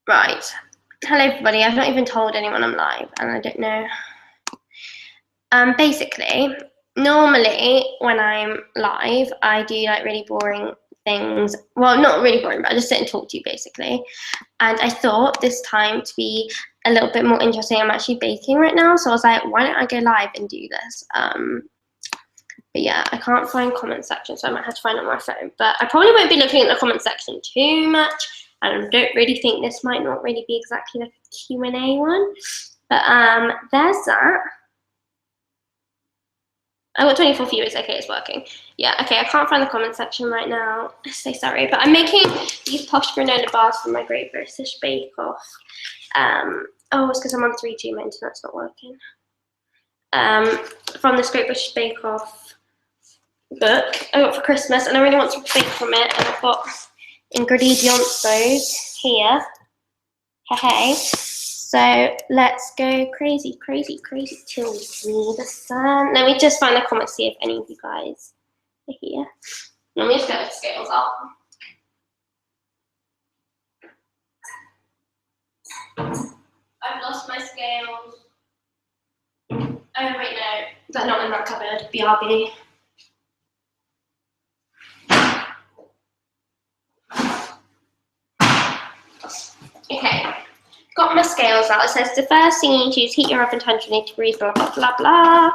Right. Hello everybody. I've not even told anyone I'm live and I don't know. Basically, normally when I'm live, I do like really boring things. Well, not really boring, but I just sit and talk to you basically. And I thought this time to be a little bit more interesting. I'm actually baking right now, so I was like, why don't I go live and do this? But yeah, I can't find comment section, so I might have to find it on my phone. But I probably won't be looking at the comment section too much. And I don't really think this might not really be exactly like a Q&A one. But there's that. I got 24 viewers. Okay, it's working. Yeah, okay, I can't find the comment section right now. I'm so sorry. But I'm making these posh granola bars from my Great British Bake Off. Oh, it's because I'm on 3G, my internet's not working. From this Great British Bake Off book I got for Christmas, and I really want to bake from it, and I've got ingredients those here. Hey, so let's go crazy till we see the sun. Let me just find the comments, see if any of you guys are here. Let me just get the scales up. I've lost my scales. Oh wait, no, they're not in that cupboard. BRB. Okay, got my scales out. It says the first thing you need to do is heat your oven to 180 degrees, blah, blah, blah, blah.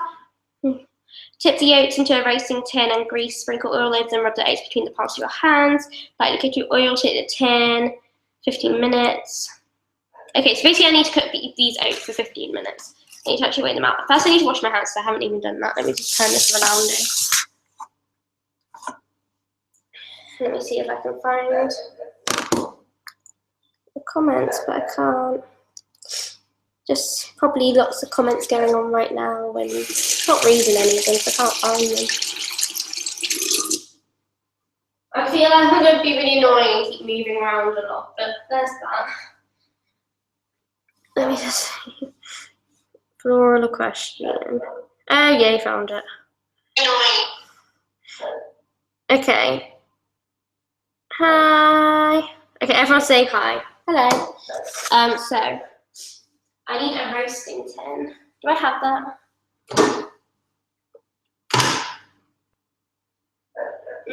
Tip the oats into a roasting tin and grease, sprinkle oil over them, rub the oats between the palms of your hands. Lightly cook your oil, take the tin, 15 minutes. Okay, so basically I need to cook these oats for 15 minutes. I need to actually weigh them out. First I need to wash my hands, so I haven't even done that. Let me just turn this around now. Let me see if I can find the comments, but I can't. Just probably lots of comments going on right now and not reading any of them, so I can't find them. I feel like I'm going to be really annoying and keep moving around a lot, but there's that. Let me just see. Floral question. Oh yeah, I found it. Okay. Hi. Okay, everyone say hi. Hello. So I need a roasting tin. Do I have that? I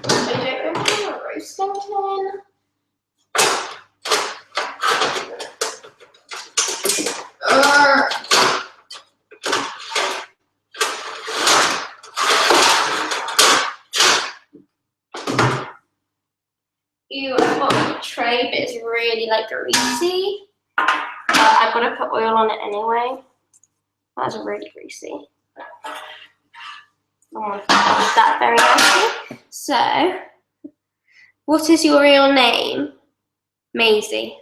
don't really have a roasting tin. Ew, I've got a tray, but it's really like greasy. I've got to put oil on it anyway. That's really greasy. That very nicely. So, what is your real name? Maisie.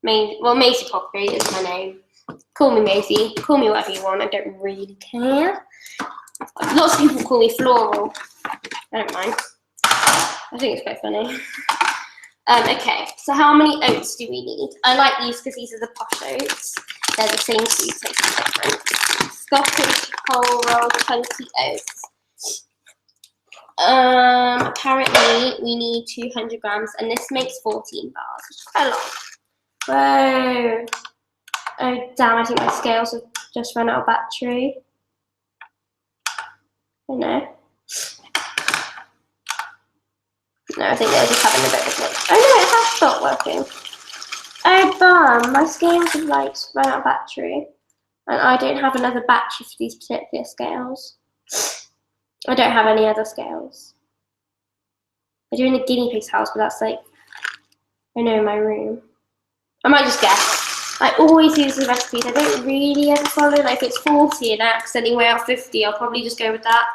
Well, Maisie Poppy is my name. Call me Maisie. Call me whatever you want. I don't really care. Lots of people call me Floral. I don't mind. I think it's quite funny. Okay, so how many oats do we need? I like these because these are the posh oats. They're the same food, so it's different. Scottish whole roll 20 oats. Apparently we need 200 grams, and this makes 14 bars, which is quite a lot. Whoa. Oh damn, I think my scales have just run out of battery. Oh no. No, I think they're just having a bit of a glitch. Oh no, it has stopped working. Oh bum, my scales have like run out of battery. And I don't have another battery for these particular scales. I don't have any other scales. I do in the guinea pig's house, but that's like, I know, in my room. I might just guess. I always use the recipes. I don't really ever follow. Like if it's 40 and I accidentally weigh out 50, I'll probably just go with that.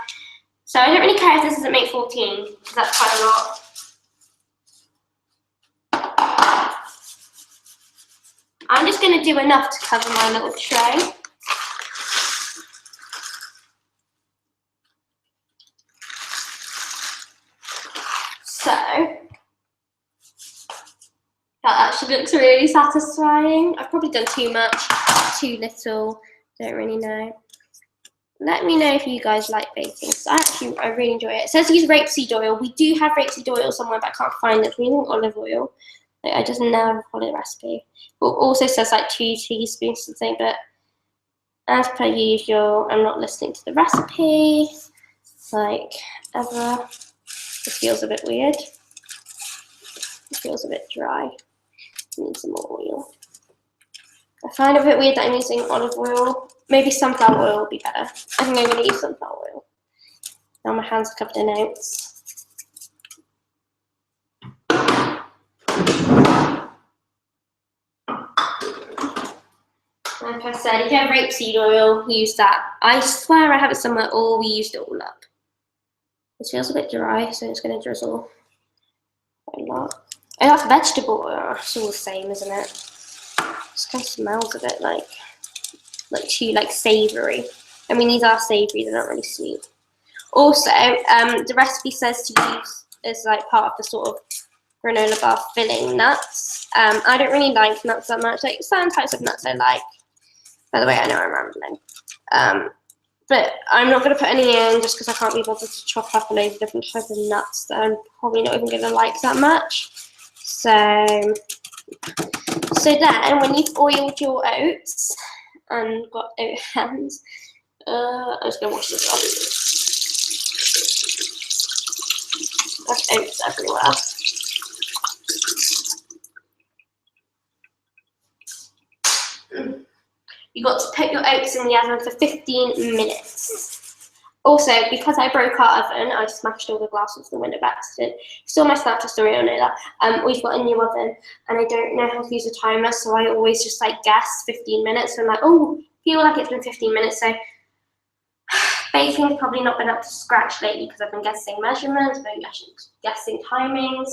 So I don't really care if this doesn't make 14, because that's quite a lot. I'm just going to do enough to cover my little tray. So, that actually looks really satisfying. I've probably done too much, too little, don't really know. Let me know if you guys like baking. So I really enjoy it. It says use rapeseed oil. We do have rapeseed oil somewhere, but I can't find it. We need olive oil. Like, I just never follow the recipe. It also says like 2 teaspoons something, but as per usual, I'm not listening to the recipe. Like ever. It feels a bit weird. It feels a bit dry. I need some more oil. I find it a bit weird that I'm using olive oil. Maybe sunflower oil would be better. I think I'm going to use sunflower oil. Now my hands are covered in oats. Like I said, if you have rapeseed oil, use that. I swear I have it somewhere, or we used it all up. This feels a bit dry, so it's going to drizzle quite a lot. I love vegetable oil. It's all the same, isn't it? It kind of smells a bit like too like savoury. I mean, these are savoury, they're not really sweet. Also, the recipe says to use as like part of the sort of granola bar filling nuts. I don't really like nuts that much. Like certain types of nuts I like. By the way, I know I'm rambling. But I'm not going to put any in just because I can't be bothered to chop up a load of different types of nuts that I'm probably not even going to like that much. So then, when you've oiled your oats and got oat hands, I'm just going to wash this off. There's oats everywhere. You got to put your oats in the oven for 15 minutes. Also, because I broke our oven, I smashed all the glass off the window by accident. Still my Snapchat story, I know that. We've got a new oven, and I don't know how to use a timer, so I always just like guess 15 minutes. And I'm like, oh, feel like it's been 15 minutes. So baking's probably not been up to scratch lately because I've been guessing measurements, been guessing timings.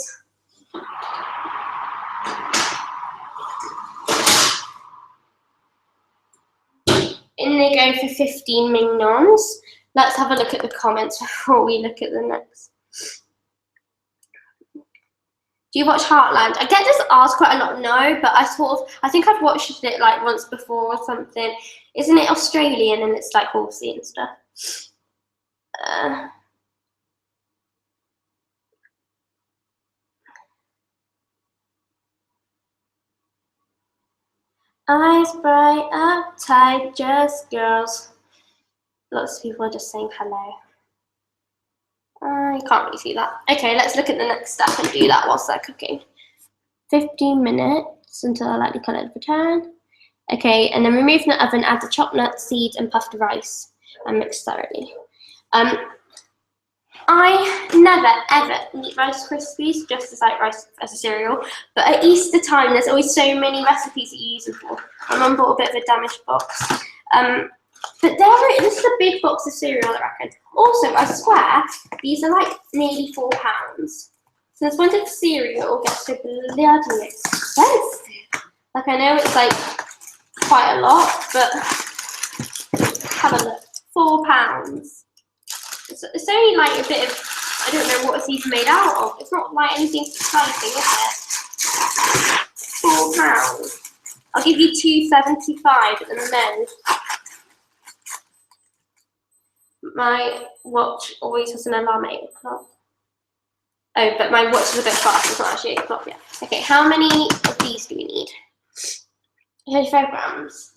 In they go for 15 mignons. Let's have a look at the comments before we look at the next. Do you watch Heartland? I get this asked quite a lot, no, but I think I've watched it like once before or something. Isn't it Australian and it's like horsey and stuff? Eyes bright, uptight, just girls. Lots of people are just saying hello. I can't really see that. Okay, let's look at the next step and do that whilst they're cooking. 15 minutes until a lightly coloured return. Okay, and then remove from the oven, add the chopped nuts, seeds, and puffed rice, and mix thoroughly. I never ever eat Rice Krispies just as like rice as a cereal, but at Easter time there's always so many recipes that you use them for. My mum bought a bit of a damaged box. But this is a big box of cereal, I reckon. Also, I swear, these are like nearly £4. Since when did cereal get so bloody expensive? Like, I know it's like quite a lot, but have a look. £4. It's only like a bit of, I don't know what it's even made out of. It's not like anything exciting, is it? £4. I'll give you £2.75 at the most. My watch always has an alarm at 8 o'clock. Oh, but my watch is a bit fast. It's not actually 8 o'clock yet. Okay, how many of these do we need? 35 grams.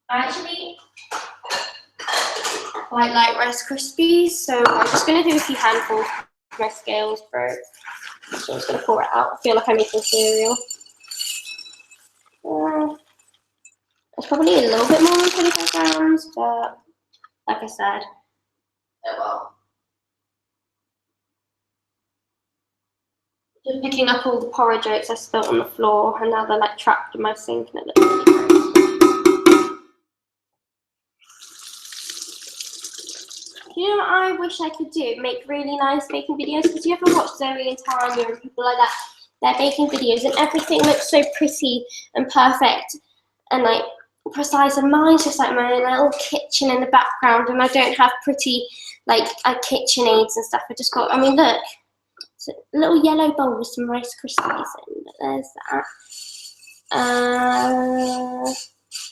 I actually quite like Rice Krispies, so I'm just going to do a few handfuls. My scales broke, so I'm just going to pour it out. I feel like I'm making cereal. It's probably a little bit more than 25 grams, but like I said, oh well. Just picking up all the porridge oats I spilt on the floor, and now they're like trapped in my sink, and it looks really gross. You know what I wish I could do? Make really nice baking videos. Because you ever watch Zoe and Tanya and people like that? They're baking videos, and everything looks so pretty and perfect and like precise, and mine's just like my little kitchen in the background, and I don't have pretty like kitchen aids and stuff. I just got, I mean, look, it's a little yellow bowl with some Rice Krispies in. There's that.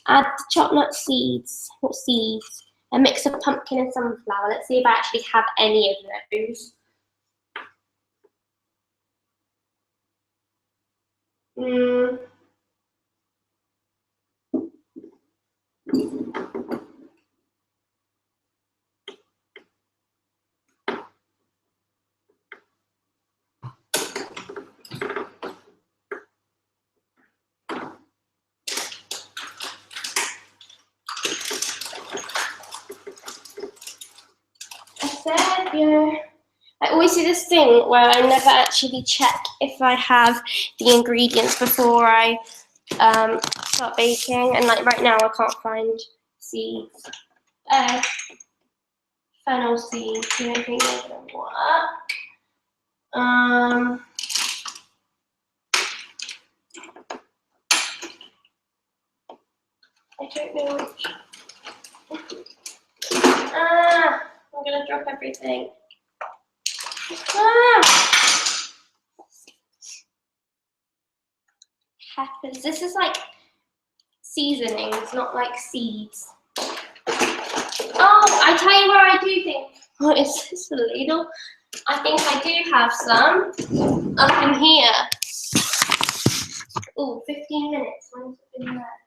Add the chopped nut seeds. What seeds? a mix of pumpkin and sunflower. Let's see if I actually have any of those. Yeah. I always do this thing where I never actually check if I have the ingredients before I start baking, and like right now I can't find seeds. Fennel seeds, I don't think they're gonna work. I don't know which. I'm gonna drop everything. Peppers. This is like seasonings, not like seeds. Oh, I tell you where I do think. What is this, a ladle? I think I do have some up in here. Oh, 15 minutes. When's it been there?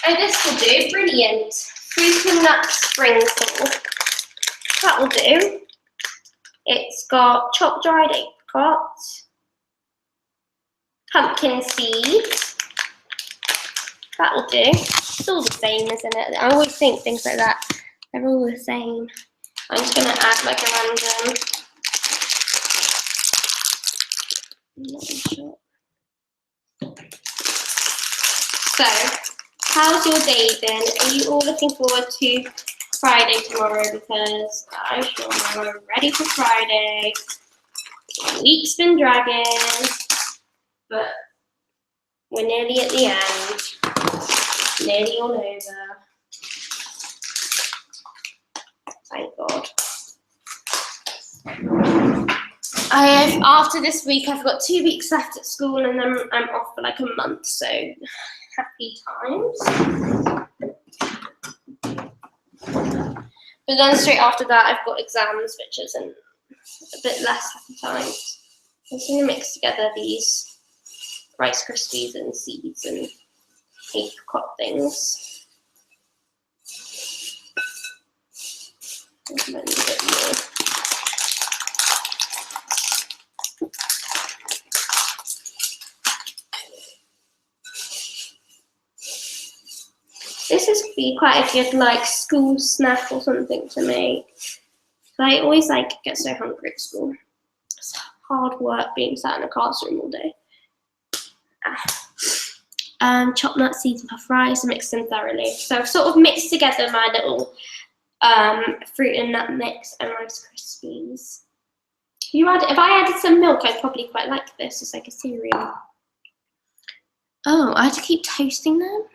Oh, this will do. Brilliant. Fruit and nut sprinkle. That will do. It's got chopped dried apricots, pumpkin seeds. That will do. It's all the same, isn't it? I always think things like that. They're all the same. I'm just going to add like a random. I'm not sure. So, how's your day been? Are you all looking forward to Friday tomorrow? Because I sure am ready for Friday. The week's been dragging, but we're nearly at the end. Nearly all over. Thank God. After this week, I've got 2 weeks left at school, and then I'm off for like a month, so happy times. But then straight after that, I've got exams, which isn't a bit less happy times. I'm just going to mix together these Rice Krispies and seeds and apricot things. And then a bit more. This is be quite a good like school snack or something to make. I always like get so hungry at school. It's hard work being sat in a classroom all day. Chopped nuts, seeds, and puff rice, mix them thoroughly. So I've sort of mixed together my little fruit and nut mix and Rice Krispies. If I added some milk, I'd probably quite like this as like a cereal. Oh, I had to keep toasting them?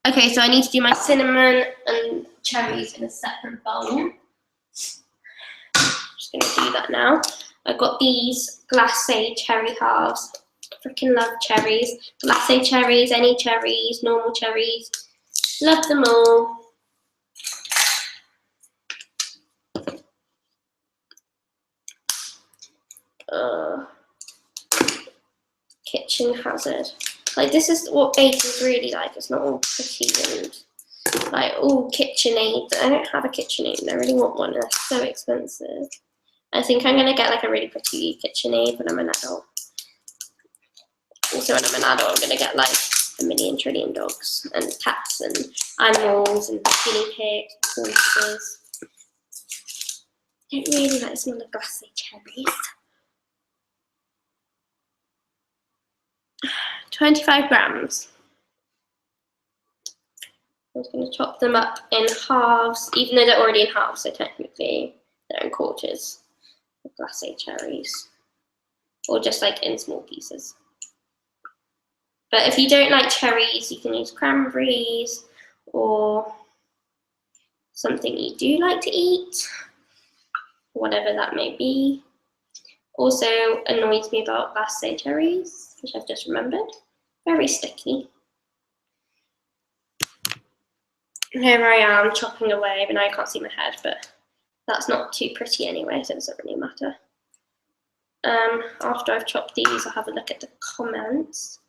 Okay, so I need to do my cinnamon and cherries in a separate bowl. I'm just going to do that now. I've got these glacé cherry halves. Freaking love cherries. Glacé cherries, any cherries, normal cherries. Love them all. Kitchen hazard. Like, this is what baking's really like. It's not all pretty and like all KitchenAid. I don't have a KitchenAid and I really want one. They're so expensive. I think I'm gonna get like a really pretty KitchenAid when I'm an adult. Also, when I'm an adult, I'm gonna get like a million trillion dogs and cats and animals and guinea pigs, horses. I don't really like the smell of glacé cherries. 25 grams. I'm just going to chop them up in halves, even though they're already in halves, so technically they're in quarters of glacé cherries, or just like in small pieces. But if you don't like cherries, you can use cranberries or something you do like to eat, whatever that may be. Also annoys me about glacé cherries, which I've just remembered, very sticky. here I am chopping away, but now you can't see my head, but that's not too pretty anyway, so it doesn't really matter. After I've chopped these, I'll have a look at the comments.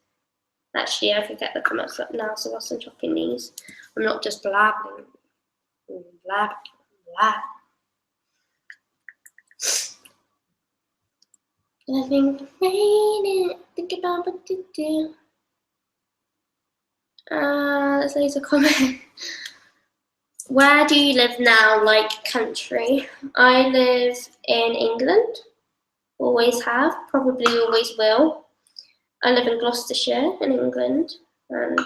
Actually, I could get the comments up now, so whilst I'm chopping these, I'm not just blabbing. Blab, blab. Living, raining, think about what to do. Let's leave a comment. Where do you live now, like country? I live in England. Always have, probably always will. I live in Gloucestershire in England, and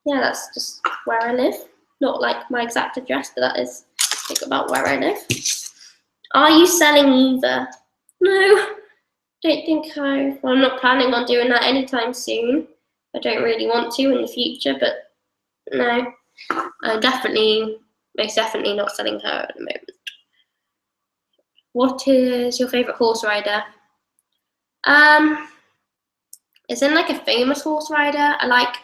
yeah, that's just where I live. Not like my exact address, but that is think about where I live. Are you selling either? No, don't think well, I'm not planning on doing that anytime soon. I don't really want to in the future, but no, I'm most definitely not selling her at the moment. What is your favourite horse rider? Isn't like a famous horse rider. I like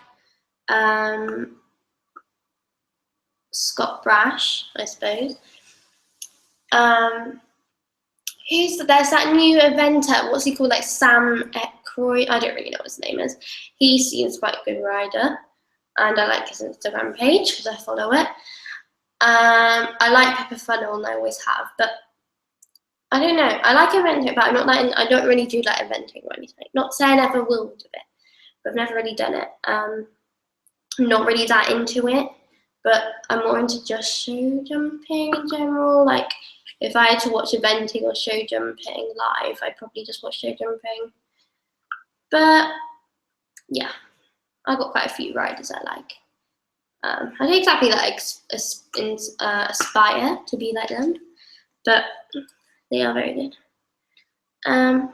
Scott Brash, I suppose. There's that new eventer, what's he called, like Sam Aykroyd? I don't really know what his name is. He seems quite a good rider, and I like his Instagram page because I follow it. I like Pepper Funnel, and I always have, but I don't know. I like eventing, but I don't really do like eventing or anything. Not to say I never will do it, but I've never really done it. I'm not really that into it, but I'm more into just show jumping in general. Like, if I had to watch eventing or show jumping live, I'd probably just watch show jumping. But yeah, I've got quite a few riders I like. I don't exactly like aspire to be like them, but they are very good.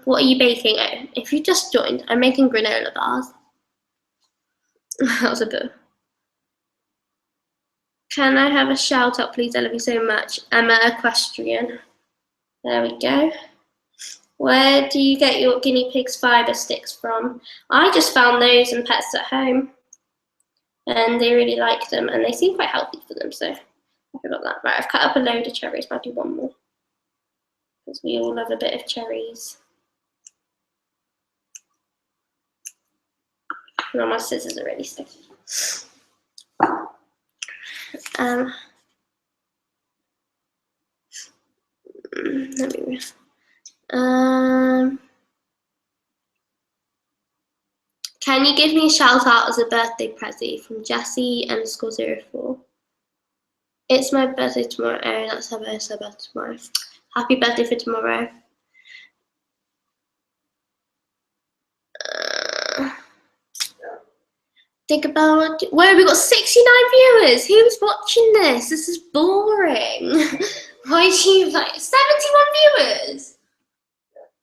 What are you baking? Oh, if you just joined, I'm making granola bars. That was a bit. Can I have a shout out, please? I love you so much. Emma Equestrian. There we go. Where do you get your guinea pig's fibre sticks from? I just found those in Pets at Home, and they really like them, and they seem quite healthy for them, so I forgot that. Right, I've cut up a load of cherries, but I'll do one more, because we all love a bit of cherries. No, my scissors are really sticky. Let me. Can you give me a shout out as a birthday present from Jessie_04? It's my birthday tomorrow. Oh, that's her birthday tomorrow. Happy birthday for tomorrow. Think about it. Whoa, we got 69 viewers. Who's watching this? This is boring. Why do you like 71 viewers?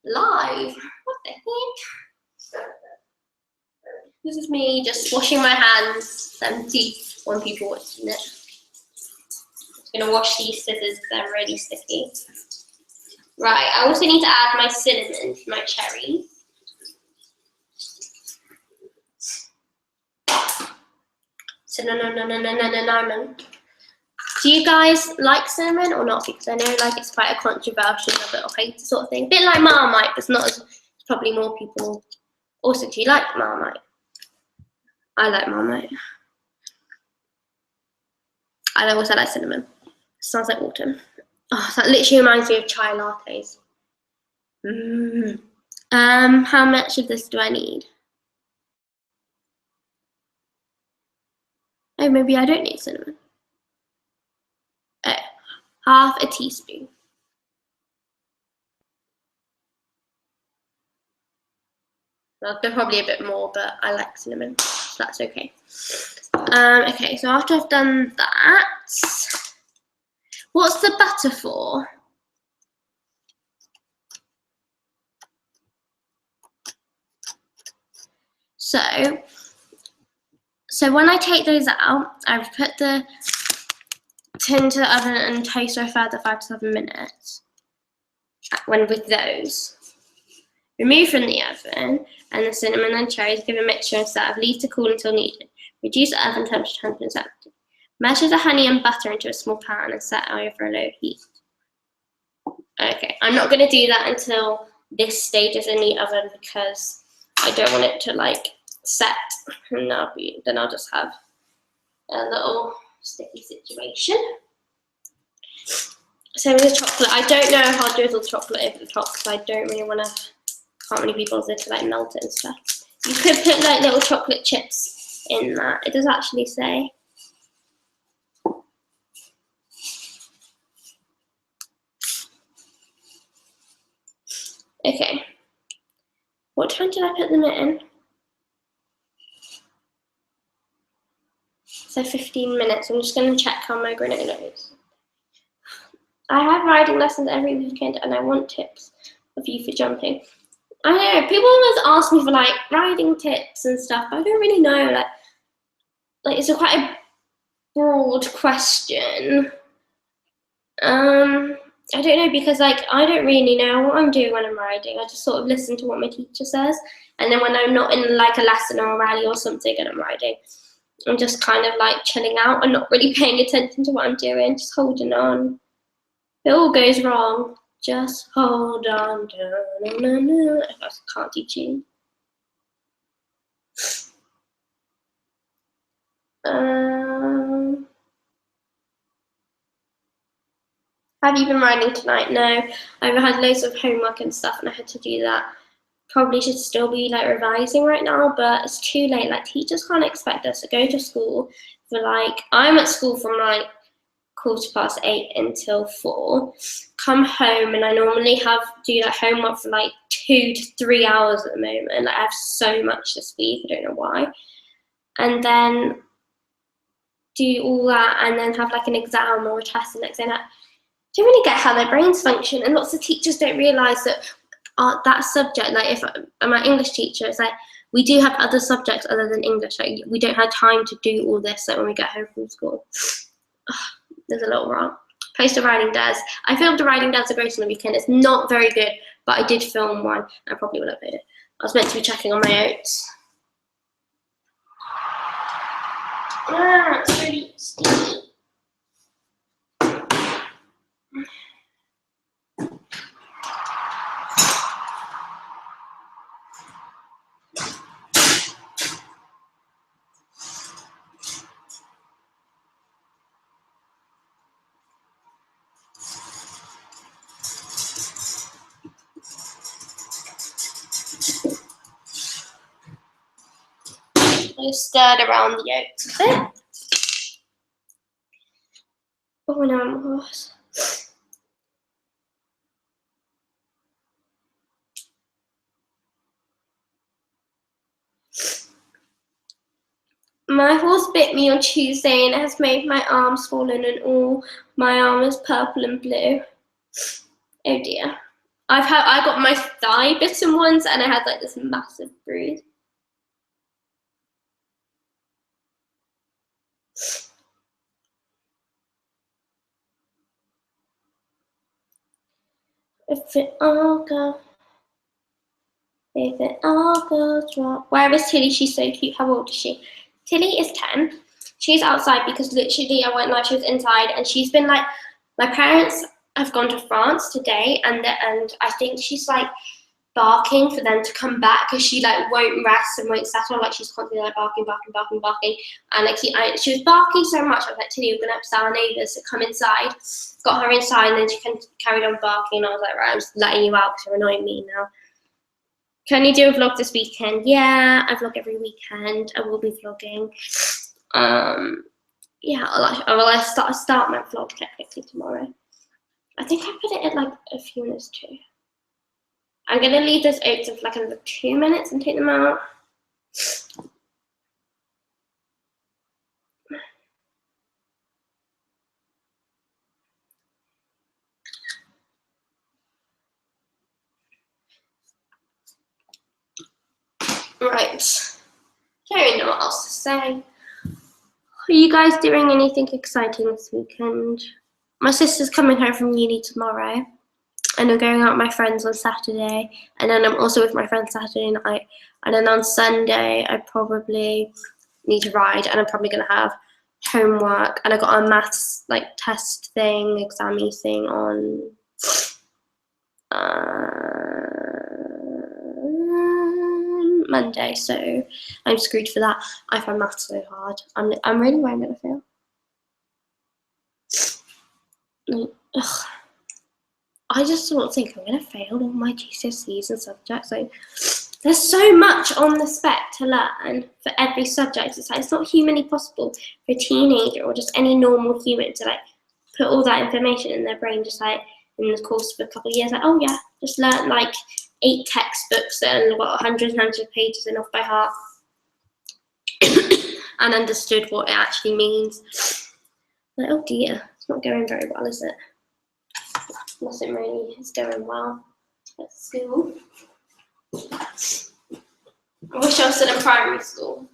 Live. What the heck? This is me just washing my hands. 71 people watching it. I'm gonna wash these scissors because they're really sticky. Right, I also need to add my cinnamon to my cherry. Cinnamon. Do you guys like cinnamon or not? Because I know like it's quite a controversial or hate sort of thing. A bit like Marmite, but it's not as probably more people. Also, do you like Marmite? I like Marmite. I also like cinnamon. It smells like autumn. Oh, that literally reminds me of chai lattes. How much of this do I need? Oh, maybe I don't need cinnamon. Oh, half a teaspoon. Well, they're probably a bit more, but I like cinnamon, so that's okay. Okay, so after I've done that, what's the butter for? So when I take those out, I've put the tin to the oven and toast for a further 5 to 7 minutes. When with those, remove from the oven, and the cinnamon and cherries, give a mixture and serve. Leave to cool until needed. Reduce the oven temperature to 170. Measure the honey and butter into a small pan and set over a low heat. Okay, I'm not going to do that until this stage is in the oven because I don't want it to like set, and then I'll just have a little sticky situation. So with the chocolate, I don't know if I'll drizzle chocolate over the top because I don't really want to, can't really be bothered to like melt it and stuff. You could put like little chocolate chips in that. It does actually say. Okay. What time did I put them in? So 15 minutes. I'm just going to check how my granola is. I have riding lessons every weekend and I want tips of you for jumping. I know, people always ask me for like riding tips and stuff, but I don't really know, like it's quite a broad question. I don't know because like I don't really know what I'm doing when I'm riding. I just sort of listen to what my teacher says, and then when I'm not in like a lesson or a rally or something and I'm riding, I'm just kind of like chilling out and not really paying attention to what I'm doing, just holding on. If it all goes wrong, just hold on. I can't do tune. Have you been riding tonight? No, I've had loads of homework and stuff and I had to do that. Probably should still be like revising right now, but it's too late. Like teachers can't expect us to go to school for like, I'm at school from like 8:15 until 4. Come home and I normally do like homework for like 2 to 3 hours at the moment. Like, I have so much this week, I don't know why. And then do all that and then have like an exam or a test the next day. I don't really get how their brains function, and lots of teachers don't realise that that subject, like if I'm an English teacher, it's like we do have other subjects other than English. Like we don't have time to do all this like when we get home from school. There's a little wrong. Post a riding dares. I filmed a riding dares of Grace on the weekend. It's not very good, but I did film one. I probably will upload it. I was meant to be checking on my oats. It's really sticky. I stirred around the oats a bit. Oh no, I'm a horse. My horse bit me on Tuesday and it has made my arm swollen and all my arm is purple and blue. Oh dear. I got my thigh bitten once and I had like this massive bruise. If it all goes wrong. Where is Tilly? She's so cute. How old is she? Tilly is 10. She's outside because literally I went live, she was inside, and she's been like, my parents have gone to France today, and I think she's like barking for them to come back because she like won't rest and won't settle. Like she's constantly like barking, and like she was barking so much. I was like, Tilly, we're gonna have to tell our neighbours to come inside. Got her inside, and then she carried on barking. And I was like, right, I'm just letting you out because you're annoying me now. Can you do a vlog this weekend? Yeah, I vlog every weekend. I will be vlogging. Yeah, I'll start my vlog technically tomorrow. I think I put it at like a few minutes too. I'm gonna leave those oats for like another 2 minutes and take them out. Right. Don't know what else to say. Are you guys doing anything exciting this weekend? My sister's coming home from uni tomorrow, and I'm going out with my friends on Saturday, and then I'm also with my friends Saturday night, and then on Sunday I probably need to ride, and I'm probably going to have homework, and I got a maths like test thing, exam-y thing on Monday, so I'm screwed for that. I find maths so hard. I'm really worried I'm gonna fail. Ugh. I just don't think I'm gonna fail all my GCSEs and subjects. Like, there's so much on the spec to learn for every subject. It's like it's not humanly possible for a teenager or just any normal human to like put all that information in their brain just like in the course of a couple of years. Like, oh yeah, just learn like 8 textbooks and got 100 pages and off by heart and understood what it actually means. Like, oh dear, it's not going very well, is it? Nothing really is going well at school. I wish I was still in primary school.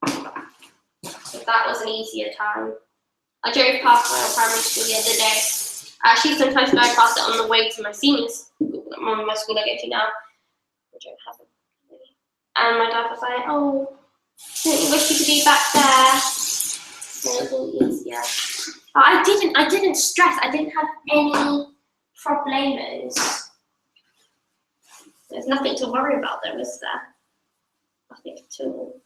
But that was an easier time. I drove past my primary school the other day. Actually, sometimes I pass it on the way to my senior school, my school I go to now. I don't have it. And my dad was like, oh, don't you wish you could be back there? So it was all easier. But I didn't stress. I didn't have any problemos. There's nothing to worry about there, is there? Nothing at all.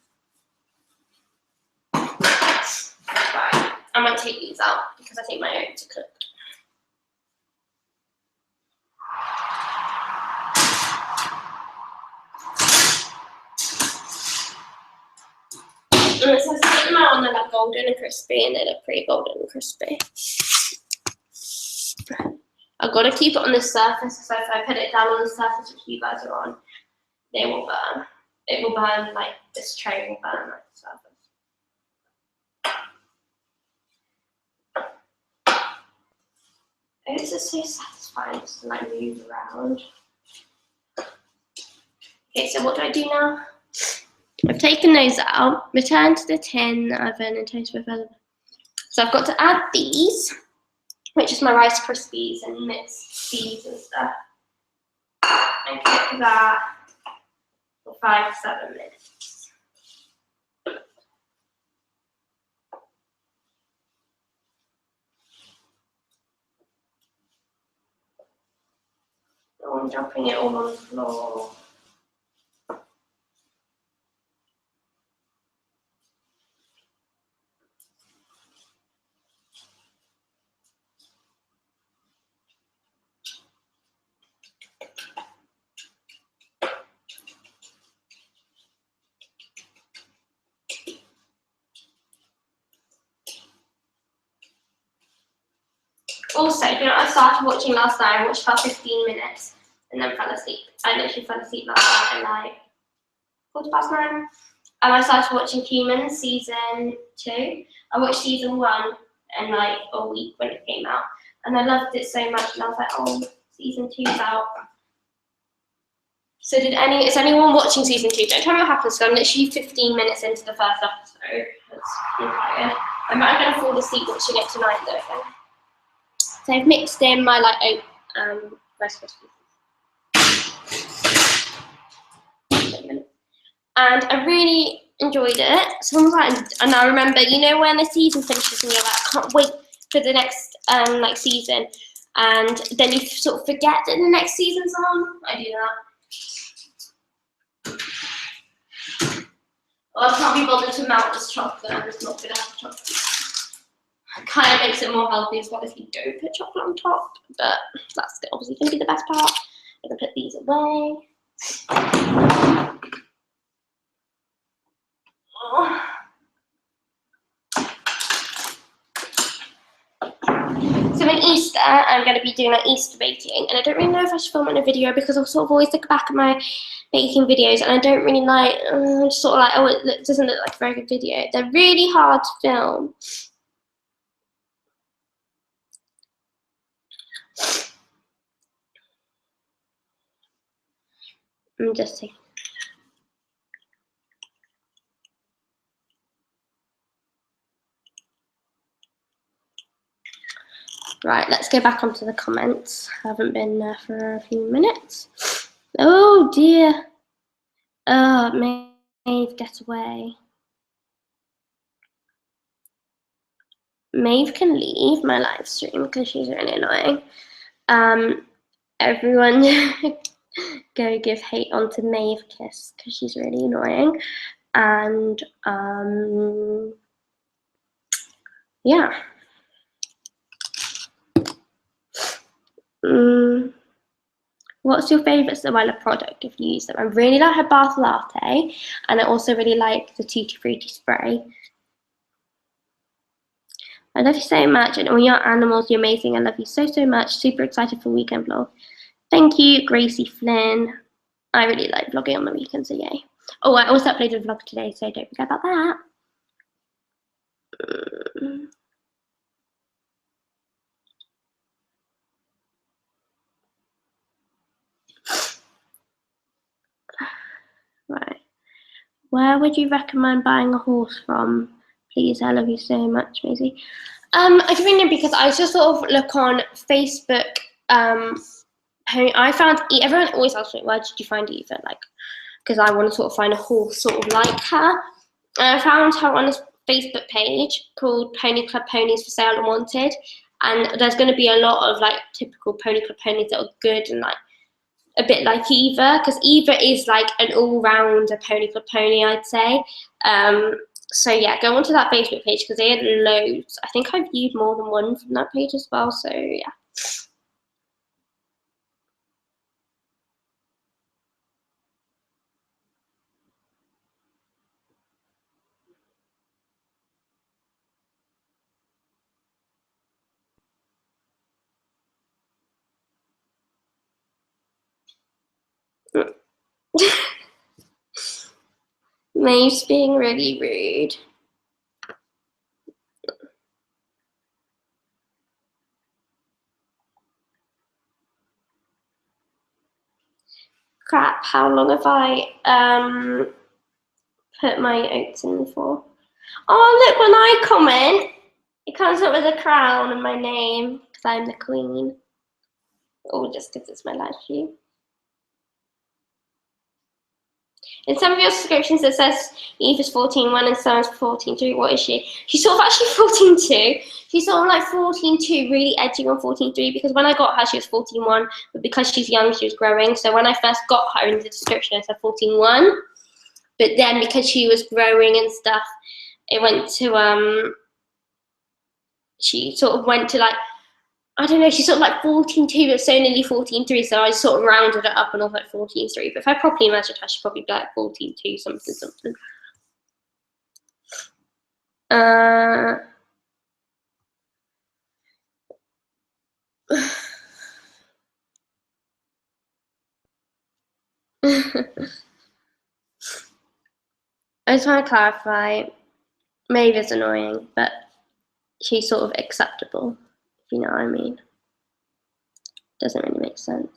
Right, I might take these out because I think my oats are cooked. And it says take them out and they're like golden and crispy, and they look pretty golden and crispy. I've got to keep it on the surface, because if I put it down on the surface which you guys are on, they will burn. It will burn, like this tray will burn like the surface. Oats are so satisfying just to like move around. Okay, so what do I do now? I've taken those out, returned to the tin that I've been in toast with. So I've got to add these, which is my Rice Krispies and mixed beans and stuff. And cook that for 5 to 7 minutes. Oh, I'm dropping it all on the floor. Also, you know, I started watching last night. I watched about 15 minutes and then fell asleep. I literally fell asleep last night at like 9:15. And I started watching Humans season 2. I watched season 1 in like a week when it came out, and I loved it so much. And I was like, oh, season 2's out. So is anyone watching season 2? Don't tell me what happens. So I'm literally 15 minutes into the first episode. I'm not going to fall asleep watching it tonight though. So I've mixed in my like oat Rice Krispies. And I really enjoyed it. So and I remember, you know, when the season finishes and you're like, I can't wait for the next like season, and then you sort of forget that the next season's on. I do that. Well, I can't be bothered to melt this chocolate. I'm just not gonna have chocolate. It kind of makes it more healthy as well if you don't put chocolate on top, but that's obviously going to be the best part. I'm going to put these away. Oh. So in Easter, I'm going to be doing like Easter baking, and I don't really know if I should film it in a video because I'll sort of always look back at my baking videos and I don't really like, sort of like, oh, it doesn't look like a very good video. They're really hard to film. I'm just saying. Right, let's go back onto the comments. I haven't been there for a few minutes. Oh dear. Oh, Maeve, get away. Maeve can leave my live stream because she's really annoying. Everyone go give hate onto Maeve Kiss because she's really annoying. And yeah. What's your favourite Zoella product if you use them? I really like her bath latte, and I also really like the Tutti Frutti spray. I love you so much, and all your animals, you're amazing. I love you so, so much. Super excited for weekend vlog. Thank you, Gracie Flynn. I really like vlogging on the weekend, so yay. Oh, I also uploaded a vlog today, so don't forget about that. Right. Where would you recommend buying a horse from? Please, I love you so much, Maisie. I don't know, because I just sort of look on Facebook. I found everyone always asks me, where did you find Eva? Like, because I want to sort of find a horse sort of like her. And I found her on a Facebook page called Pony Club Ponies for Sale and Wanted. And there's going to be a lot of like typical Pony Club ponies that are good and like a bit like Eva, because Eva is like an all-rounder Pony Club pony, I'd say. So yeah, go onto that Facebook page because they had loads. I think I viewed more than one from that page as well, so yeah. Maeve's being really rude. Crap, how long have I put my oats in for? Oh, look, when I comment, it comes up with a crown and my name, because I'm the queen. Or just because it's my live stream. In some of your subscriptions, it says Eva's 14.1 and Sarah's 14.2. What is she? She's sort of actually 14.2. She's sort of like 14.2, really edging on 14.3, because when I got her, she was 14.1, but because she's young, she was growing. So when I first got her in the description, it said 14.1. But then because she was growing and stuff, it went to, she sort of went to like, I don't know, she's sort of like 14.2, but so nearly 14.3, so I sort of rounded it up and I was like 14.3. But if I properly measured her, she'd probably be like 14.2 something something. I just want to clarify, Maeve is annoying, but she's sort of acceptable, if you know what I mean. Doesn't really make sense.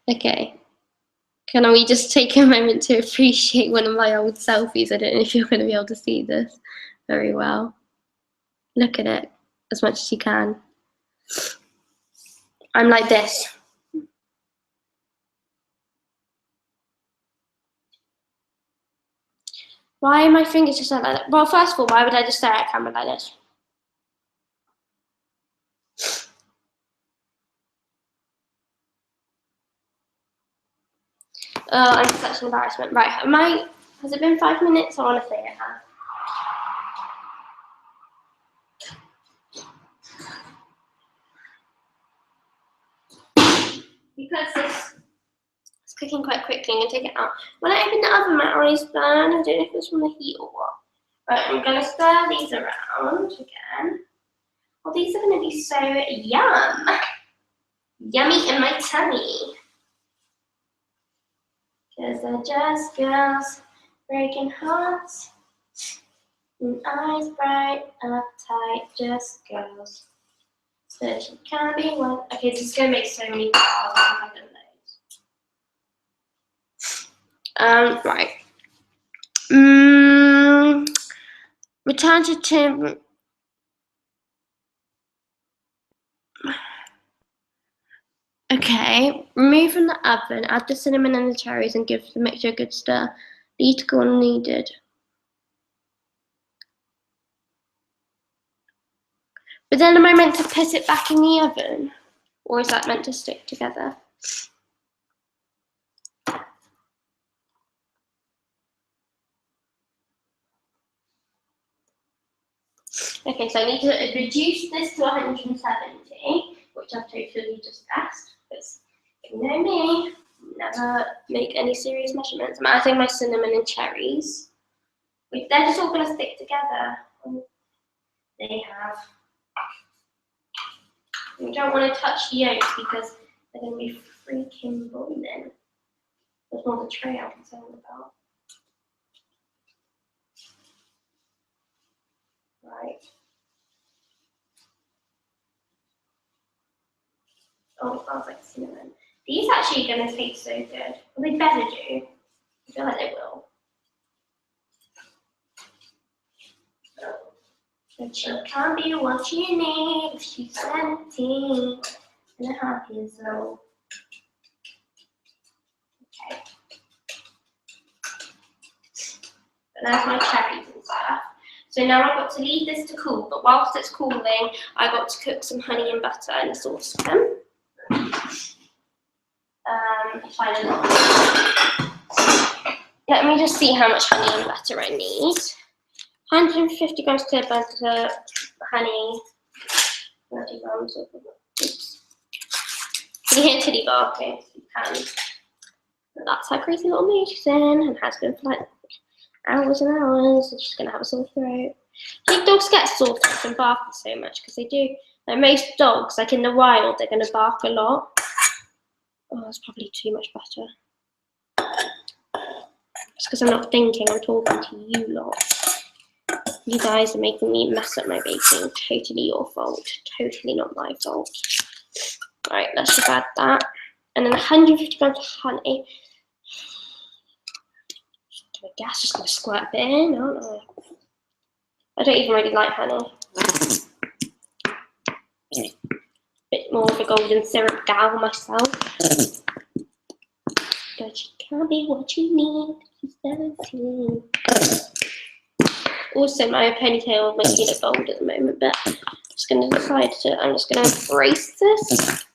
Okay. Can we just take a moment to appreciate one of my old selfies? I don't know if you're going to be able to see this very well. Look at it as much as you can. I'm like this. Why are my fingers just like that? Well, first of all, why would I just stare at a camera like this? Oh, I'm such an embarrassment. Right, has it been 5 minutes? I want to say it has. Because it's cooking quite quickly, I'm going to take it out. When I open the oven, my eyes burn. I don't know if it's from the heat or what. Right, I'm going to stir these around again. Well, these are going to be so yum. Yummy in my tummy. Because they're just girls breaking hearts. And eyes bright, uptight, just girls. So she can be one. Okay, this is going to make so many cows. I don't know. Right. Return to Tim. Okay, remove from the oven, add the cinnamon and the cherries and give the mixture a good stir. Leave go unneeded. But then am I meant to put it back in the oven? Or is that meant to stick together? Okay, so I need to reduce this to 170, which I've totally just guessed, because you know me, never make any serious measurements. I'm adding my cinnamon and cherries. They're just all going to stick together. They have. You don't want to touch the yolks because they're going to be freaking boiling. There's more the tray I'm concerned about. Right. Oh, it smells like cinnamon. These actually are going to taste so good. Well, they better do. I feel like they will. But she can't be what you need if she's 17 and a half years old. Okay. And there's my cherries and stuff. So now I've got to leave this to cool, but whilst it's cooling, I've got to cook some honey and butter in a saucepan. Let me just see how much honey and butter I need. 150 grams clear butter, honey, 30 grams of, oops. Can you hear Titty barking? You can. That's her crazy little mood she's in and has been for like hours and hours, and she's going to have a sore throat. I think dogs get sore throats from barking so much because they do. Like most dogs, like in the wild, they're going to bark a lot. Oh, that's probably too much butter. It's because I'm not thinking, I'm talking to you lot. You guys are making me mess up my baking. Totally your fault. Totally not my fault. Right, let's just add that. And then 150 grams of honey. I guess just going to squirt a bit in, aren't I? I don't even really like honey. Bit more of a golden syrup gal myself. But you can't be what you need. She's 17. Also, my ponytail makes me look old at the moment, but I'm just going to decide to. I'm just going to embrace this.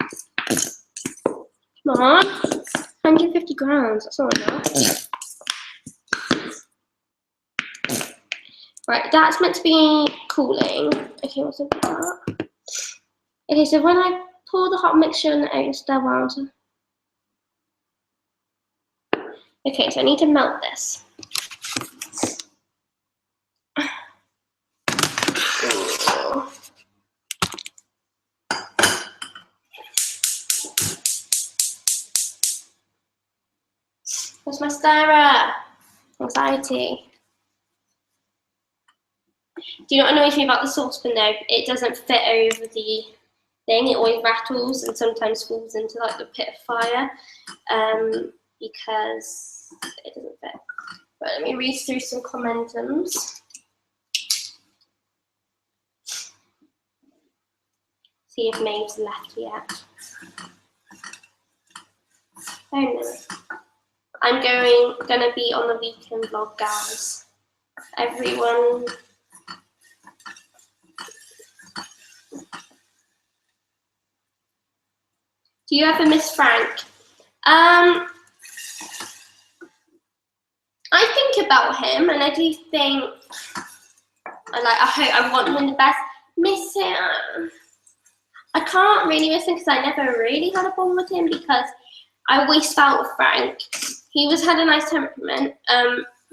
Come on, 150 grams. That's not enough. Right, that's meant to be cooling. Okay, what's in that? Okay, so when I pour the hot mixture in the oat and stir well. Okay, so I need to melt this. Where's my stirrer? Anxiety. Do you know what annoys me about the saucepan though? It doesn't fit over the thing. It always rattles and sometimes falls into like the pit of fire because it doesn't fit. But let me read through some commentums. See if Maeve's left yet. Oh no. I'm gonna be on the weekend vlog, guys. Everyone. Do you ever miss Frank? I think about him, and I do think, I want him the best. Miss him. I can't really miss him because I never really had a problem with him because I always felt with Frank. He had a nice temperament,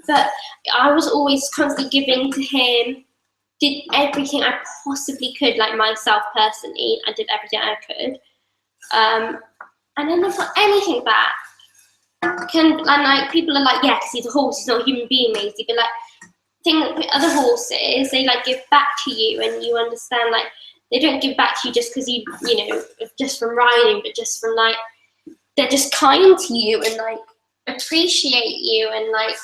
but I was always constantly giving to him. Did everything I possibly could, like myself personally. I did everything I could. And then there's not anything back. And like people are like, yeah, because he's a horse, he's not a human being, Maisie. But like, thing with other horses, they like give back to you, and you understand like they don't give back to you just because you know just from riding, but just from like they're just kind to you and like appreciate you and like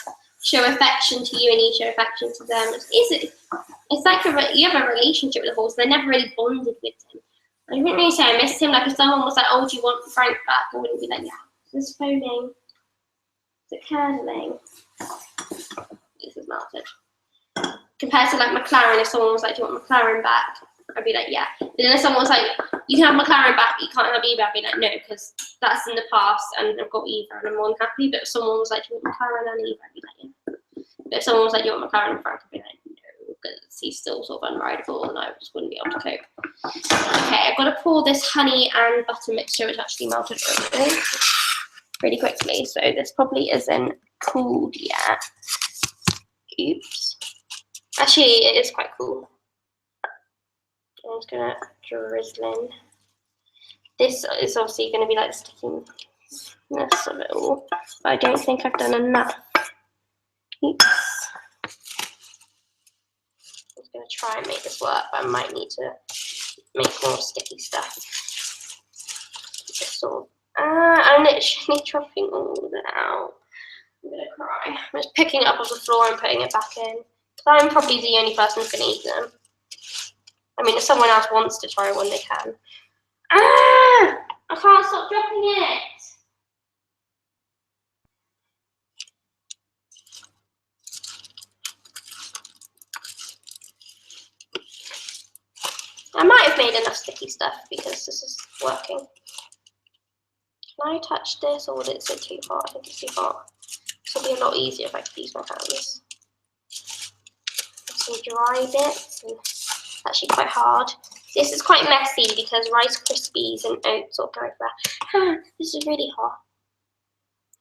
show affection to you, and you show affection to them. It's like you have a relationship with a horse. They're never really bonded with him. I wouldn't really say I missed him. Like if someone was like, "Oh, do you want Frank back?" I wouldn't be like, "Yeah." Is this foaming? Is it curdling? This is melted. Compared to like McLaren, if someone was like, "Do you want McLaren back?" I'd be like, "Yeah." But then if someone was like, "You can have McLaren back, but you can't have Eva," I'd be like, "No," because that's in the past, and I've got Eva, and I'm more than happy. But if someone was like, "Do you want McLaren and Eva?" I'd be like, "Yeah." But if someone was like, "Do you want McLaren and Frank?" I'd be like, "No," because he's still sort of unrideable, and I just wouldn't be able to cope. Okay, I've got to pour this honey and butter mixture, which actually melted really quickly. So this probably isn't cooled yet. Oops. Actually, it is quite cool. I'm just gonna drizzle in. This is obviously going to be like the stickiness of it all, but I don't think I've done enough. Oops. I'm just going to try and make this work, but I might need to make more sticky stuff. Just sort of, I'm literally dropping all of it out. I'm going to cry. I'm just picking it up off the floor and putting it back in. I'm probably the only person who's going to eat them. I mean, if someone else wants to try one, they can. I can't stop dropping it. I might have made enough sticky stuff because this is working. Can I touch this, or would it sit too hot? I think it's too hot. This would be a lot easier if I could use my hands. Some dry bits, and it's actually quite hard. This is quite messy because Rice Krispies and oats all go everywhere. This is really hot.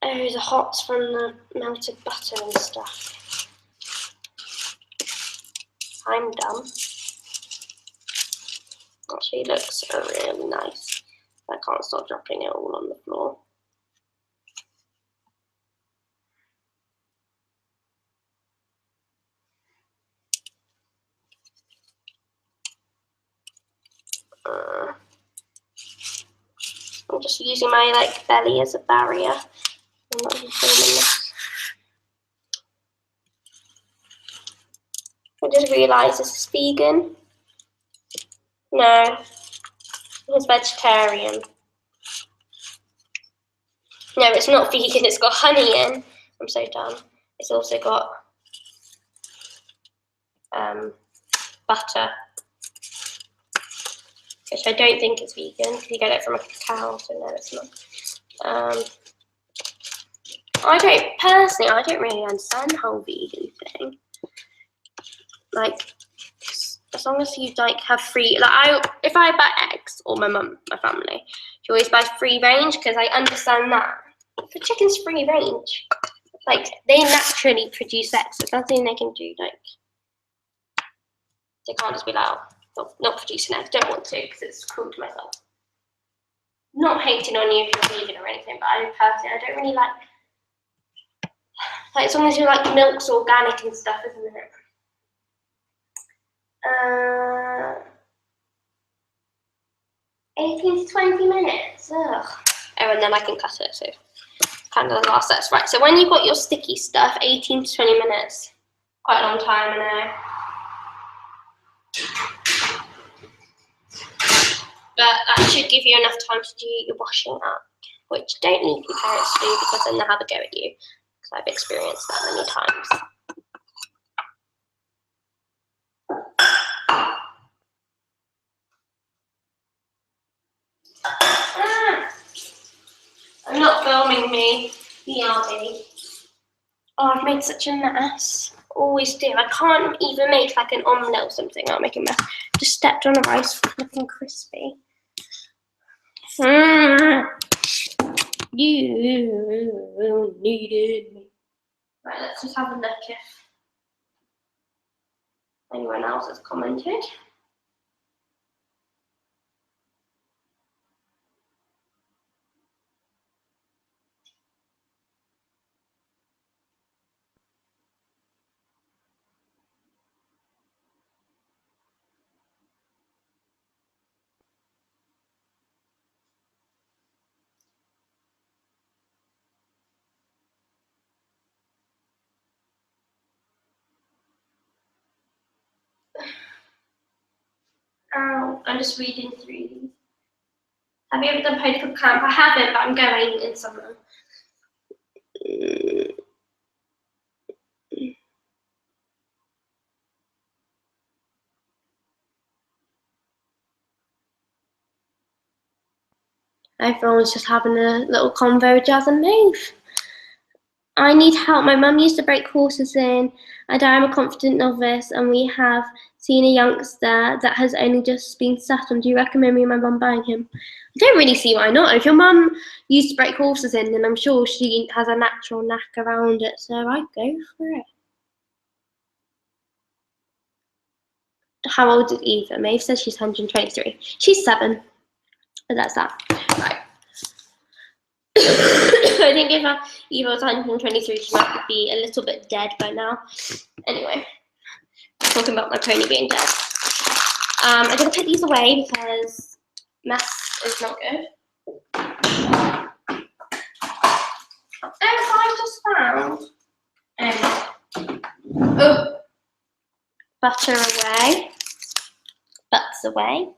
Oh, the hot's from the melted butter and stuff. I'm done. Actually, looks really nice. I can't stop dropping it all on the floor. I'm just using my belly as a barrier. I'm not even filming this. I just realised this is vegan. No, it's vegetarian. No, it's not vegan. It's got honey in. I'm so dumb. It's also got butter, which I don't think is vegan because you get it from a cow, so no, it's not. I don't really understand the whole vegan thing. Like, as long as you have free, if I buy eggs, or my mum, my family, she always buys free range because I understand that. The chicken's free range. Like, they naturally produce eggs. There's nothing they can do. Like, they can't just be like, oh, not producing eggs. Don't want to because it's cruel to myself. Not hating on you if you're vegan or anything, but I personally, I don't really like as long as you like milk's organic and stuff, isn't it? 18 to 20 minutes. Ugh. Oh, and then I can cut it, so kind of the last steps. Right, so when you've got your sticky stuff, 18 to 20 minutes. Quite a long time, I know. But that should give you enough time to do your washing up, which don't need your parents to do because then they'll have a go at you. Because I've experienced that many times. I'm not filming me, BRB. Oh, I've made such a mess. Always do. I can't even make like an omelette or something. I'll make a mess. Just stepped on a rice looking crispy. You needed me. Right, let's just have a look if anyone else has commented. I'm just reading through these. Have you ever done Pony Camp? I haven't, but I'm going in summer. Everyone's just having a little convo with Jazz and Maeve. I need help. My mum used to break horses in, and I am a confident novice, and we have seen a youngster that has only just been settled. Do you recommend me and my mum buying him? I don't really see why not. If your mum used to break horses in, then I'm sure she has a natural knack around it, so I'd go for it. How old is Eva? Maeve says she's 123. She's 7. But that's that. Right. I think if Eva was 123, she might be a little bit dead by now. Anyway, talking about my pony being dead. I'm going to put these away because mess is not good. I just found butter away. Butts away.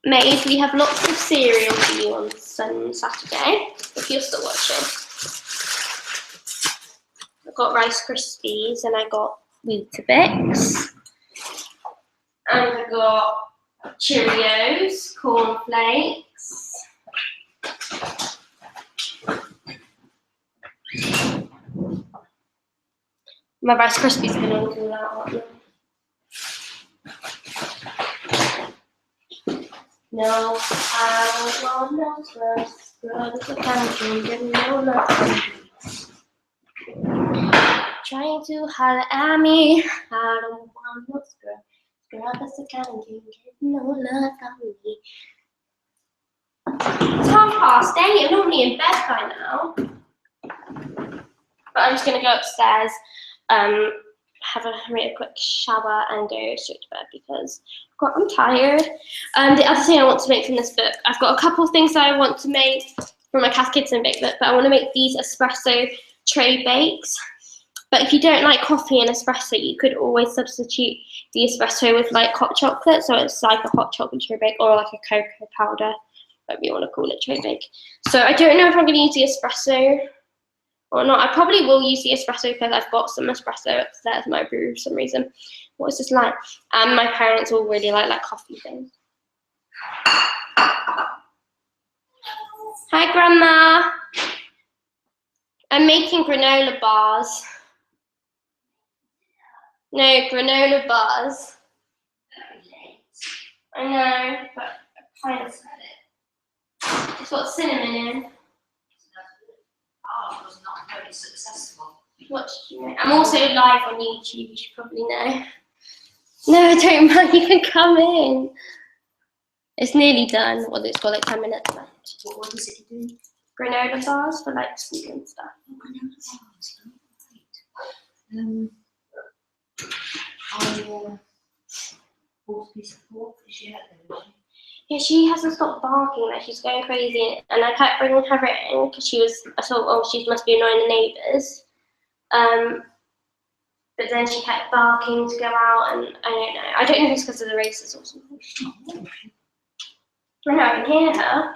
Maeve, we have lots of cereal for you on Saturday, if you're still watching. I've got Rice Krispies and I got Weetabix. And I got Cheerios, cornflakes. My Rice Krispies are going to all out, aren't they? No, I want no stress. Girl, it's a country, getting no love. Trying to holler at me. I don't want no stress. Girl, that's a country, getting no love from me. It's 8:30. I'm normally in bed by now. But I'm just going to go upstairs, have a really quick shower and go straight to bed because I'm tired. The other thing I want to make from this book, I've got a couple of things that I want to make from my Cath Kidston bake book, but I want to make these espresso tray bakes. But if you don't like coffee and espresso, you could always substitute the espresso with like hot chocolate, so it's like a hot chocolate tray bake or like a cocoa powder, whatever you want to call it, tray bake. So I don't know if I'm going to use the espresso or not. I probably will use the espresso because I've got some espresso upstairs in my brew for some reason. What is this like? And my parents all really like coffee things. Hi, Grandma. I'm making granola bars. No, granola bars. I know, but I kind of said it. It's got cinnamon in. Oh, it was not very successful. What did you know? I'm also live on YouTube, you should probably know. No, don't mind, you can come in. It's nearly done. Well, it's got like 10 minutes left. What is it you're doing? Granola bars for like school and stuff. Oh, granola bars. Oh, right. I bought a piece of pork. Is she out there? Yeah, she hasn't stopped barking, like she's going crazy, and I kept bringing her in because I thought, oh, she must be annoying the neighbours. But then she kept barking to go out, and I don't know if it's because of the races or something. I know, I can hear her.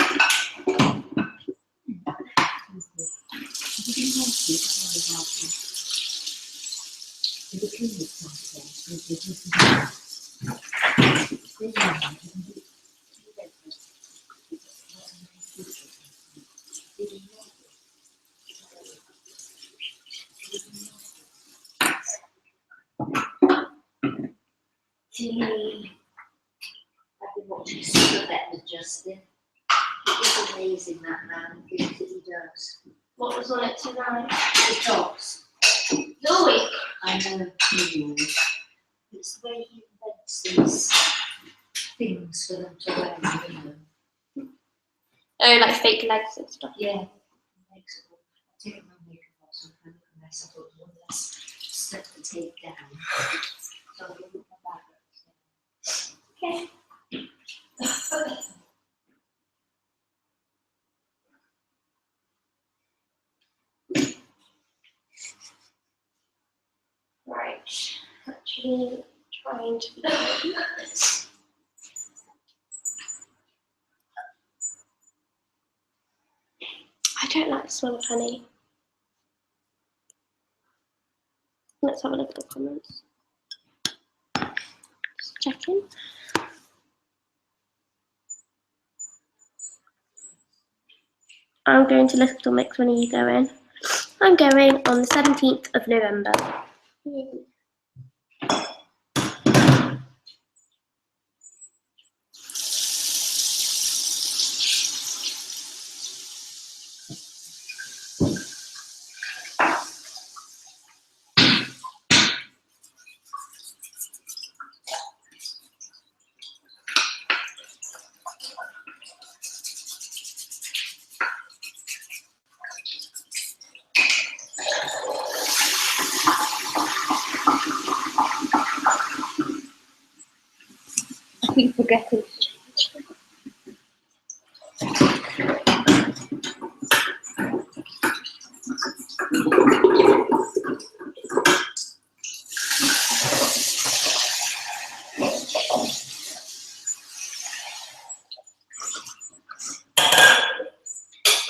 I've been watching Super Vet with Justin. It is amazing, that man, the things that he does. What was on it tonight? The dogs. Louis. I know, it's the way he invents these things for them to wear, you know. Oh, like fake legs and stuff. Yeah, it makes it all. I take my makeup off, so I kind of mess up one less step to take down. So I'll look back. Okay. literally trying to be nice. I don't like the smell of honey. Let's have a look at the comments. Just checking. I'm going to Little Mix. When are you going? I'm going on the 17th of November. Yay. I keep forgetting.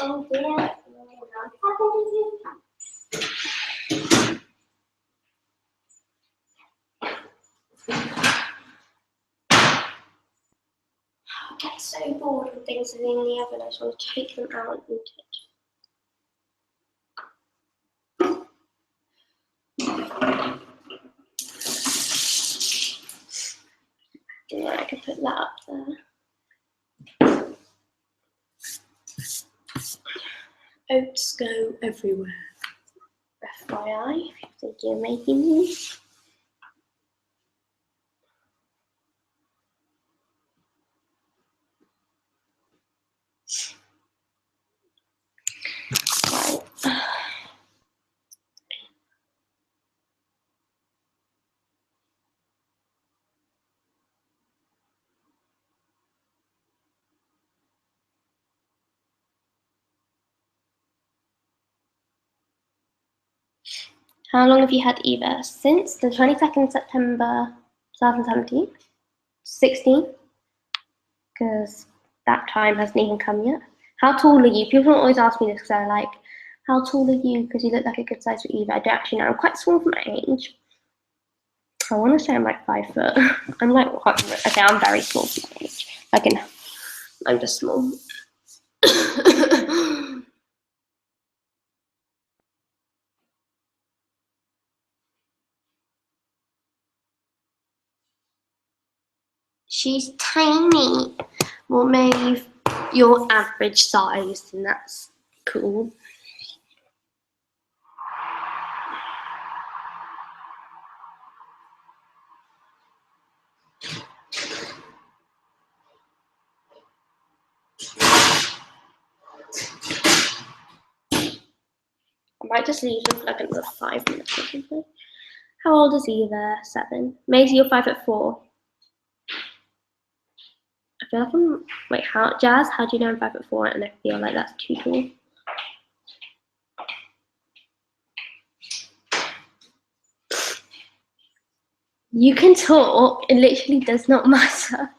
Oh dear. I get so bored when things are in the oven. I just want to take them out and yeah, I can put that up there. Oats go everywhere. FYI, if you think you're making them. Right. How long have you had Eva? Since the 22nd of September 2017? 16? Because that time hasn't even come yet. How tall are you? People always ask me this because they're like, how tall are you? Because you look like a good size for Eva. I don't actually know. I'm quite small for my age. I want to say I'm like 5 foot. I'm like, okay, I'm very small for my age. I'm just small. She's tiny. Well, maybe your average size, and that's cool. I might just leave them for like another 5 minutes or something. How old is Eva? 7. Maisie, you're 5'4". I feel like I'm like Jazz. How do you know I'm 5'4" and I feel like that's too tall? You can talk. It literally does not matter.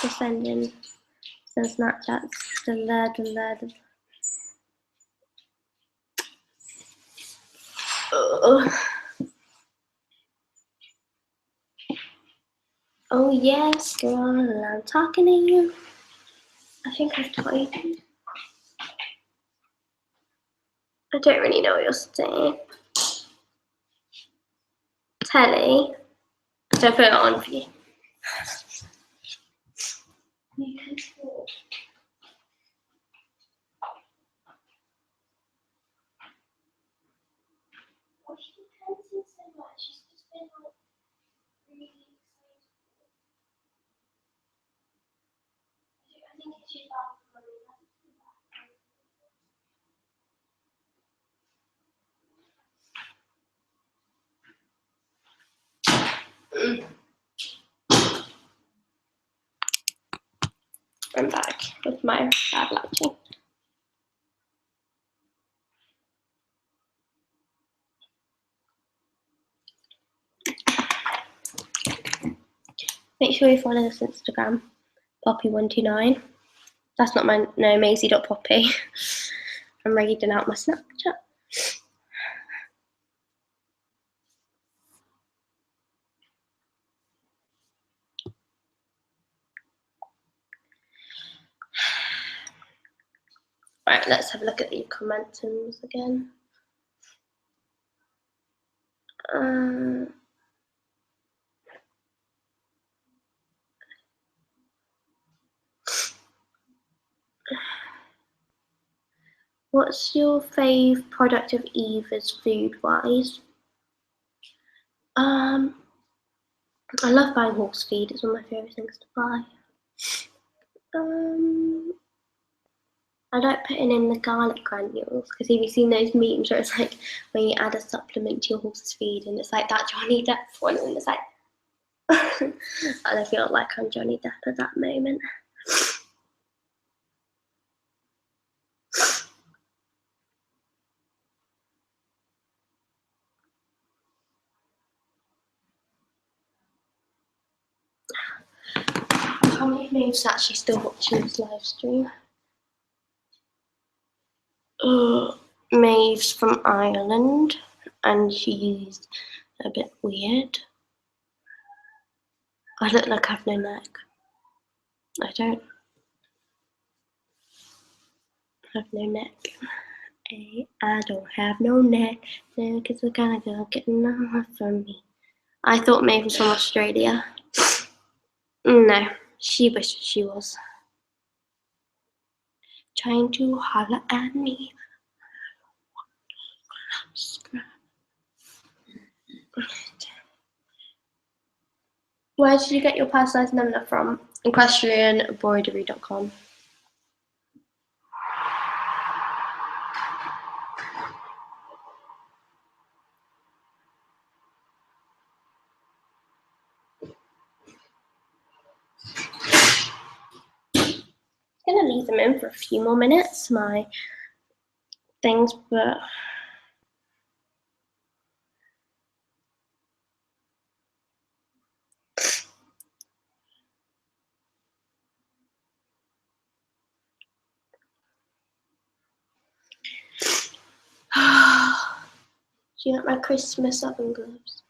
Just sending some Snapchats. Oh yes, girl, I'm talking to you. I think I've told you. I don't really know what you're saying. Telly. So I put it on for you. You can talk. Well, she painted so much. She's just been like really excited. I think it's just about money. I'm back with my bad lighting. Make sure you follow this Instagram, Poppy129. That's not mine. No, Maisie.poppy. I'm reading out my Snapchat. Right, let's have a look at the commentums again. What's your fave product of Eva's food-wise? I love buying horse feed. It's one of my favourite things to buy. I like putting in the garlic granules because have you seen those memes where it's like when you add a supplement to your horse's feed and it's like that Johnny Depp one and it's like and I feel like I'm Johnny Depp at that moment. How many of Maeve's actually still watching this live stream? Maeve's from Ireland and she's a bit weird. I look like I have no neck. I don't have no neck. I don't have no neck. Neck is the kind of girl getting enough from me. I thought Maeve was from Australia. No, she wished she was. Trying to holler at me. Where did you get your personalised number from? EquestrianBroidery.com. I'm gonna leave them in for a few more minutes, my things, but do you like my Christmas oven gloves?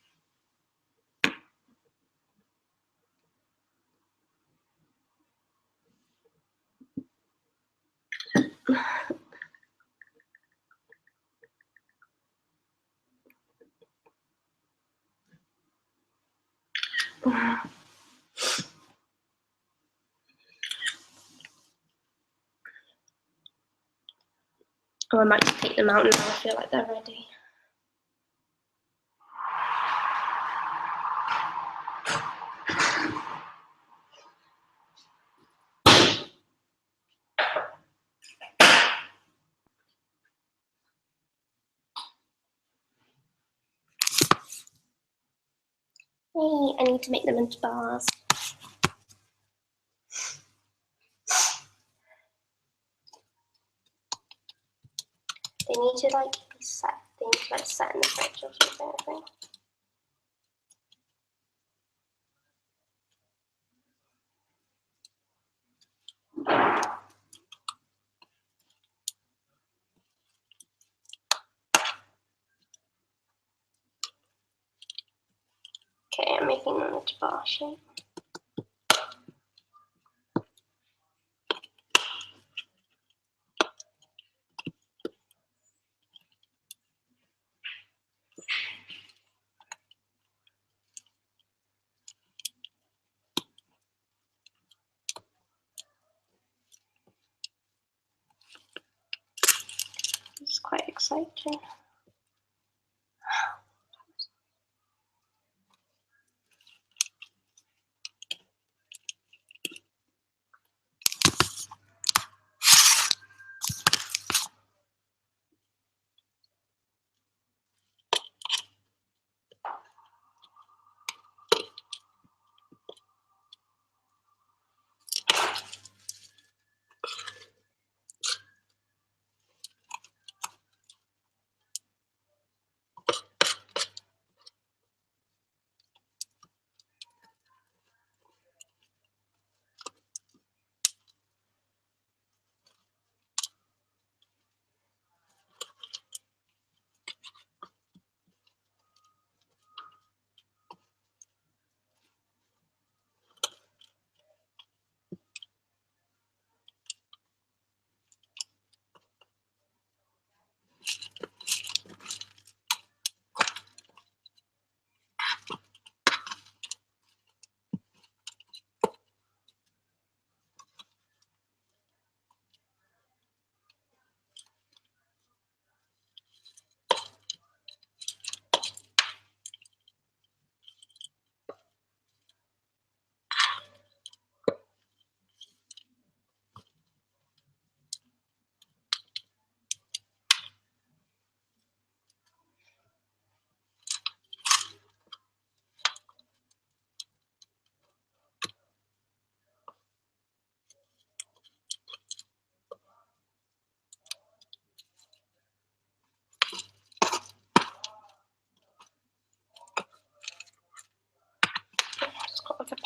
Oh, I might just take them out now. I feel like they're ready. Hey, I need to make them into bars. They need to like be set. They need to like set in the fridge or something, I think. Okay, I'm making them into bar shape. It's quite exciting.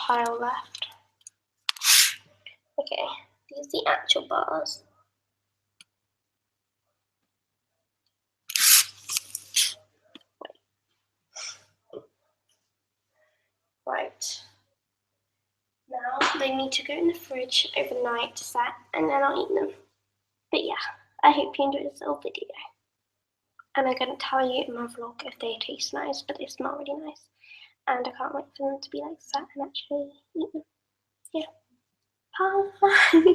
pile left. Okay, these are the actual bars. Right. Now they need to go in the fridge overnight to set, and then I'll eat them. But yeah, I hope you enjoyed this little video. And I'm going to tell you in my vlog if they taste nice, but they smell really nice. And I can't wait for them to be like set and actually eat them. Yeah. Bye.